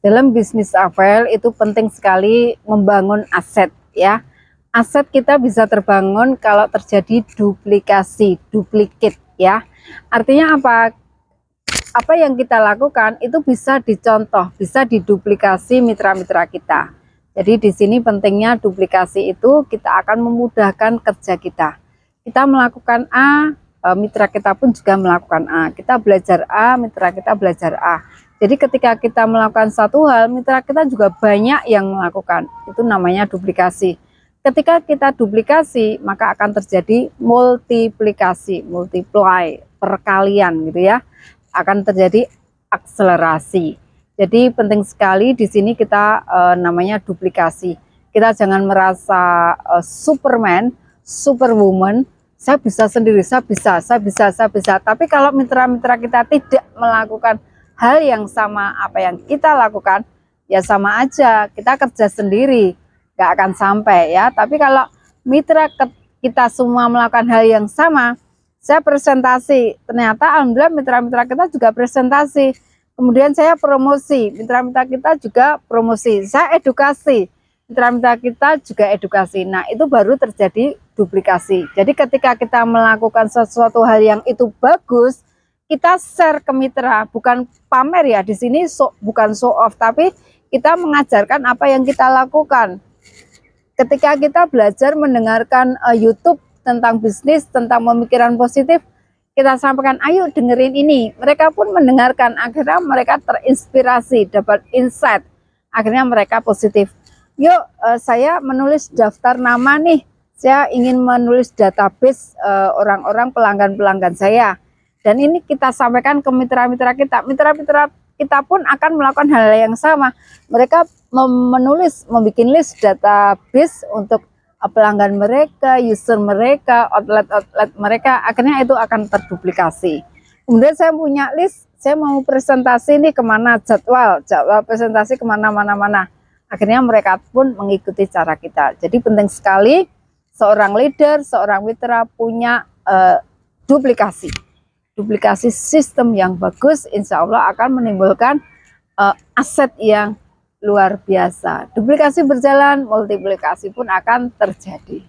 Dalam bisnis Avel itu penting sekali membangun aset ya. Aset kita bisa terbangun kalau terjadi duplikasi, duplikat ya. Artinya apa? Apa yang kita lakukan itu bisa dicontoh, bisa diduplikasi mitra-mitra kita. Jadi di sini pentingnya duplikasi itu kita akan memudahkan kerja kita. Kita melakukan A, mitra kita pun juga melakukan A. Kita belajar A, mitra kita belajar A. Jadi ketika kita melakukan satu hal, mitra kita juga banyak yang melakukan. Itu namanya duplikasi. Ketika kita duplikasi, maka akan terjadi multiplikasi, multiply, perkalian gitu ya. Akan terjadi akselerasi. Jadi penting sekali di sini kita namanya duplikasi. Kita jangan merasa Superman, Superwoman, saya bisa sendiri, saya bisa. Tapi kalau mitra-mitra kita tidak melakukan hal yang sama apa yang kita lakukan, ya sama aja, kita kerja sendiri, nggak akan sampai ya. Tapi kalau mitra kita semua melakukan hal yang sama, saya presentasi, ternyata alhamdulillah mitra-mitra kita juga presentasi, kemudian saya promosi, mitra-mitra kita juga promosi, saya edukasi, mitra-mitra kita juga edukasi. Nah itu baru terjadi duplikasi. Jadi ketika kita melakukan sesuatu hal yang itu bagus, kita share ke mitra, bukan pamer ya, di sini bukan show off, tapi kita mengajarkan apa yang kita lakukan. Ketika kita belajar mendengarkan YouTube tentang bisnis, tentang pemikiran positif, kita sampaikan, ayo dengerin ini. Mereka pun mendengarkan, akhirnya mereka terinspirasi, dapat insight, akhirnya mereka positif. Yuk, saya menulis daftar nama nih, saya ingin menulis database orang-orang pelanggan-pelanggan saya. Dan ini kita sampaikan ke mitra-mitra kita. Mitra-mitra kita pun akan melakukan hal yang sama. Mereka membuat list database untuk pelanggan mereka, user mereka, outlet-outlet mereka. Akhirnya itu akan terduplikasi. Kemudian saya punya list, saya mau presentasi nih kemana, jadwal presentasi kemana-mana. Akhirnya mereka pun mengikuti cara kita. Jadi penting sekali seorang leader, seorang mitra punya duplikasi sistem yang bagus, insya Allah akan menimbulkan aset yang luar biasa. Duplikasi berjalan, multiplikasi pun akan terjadi.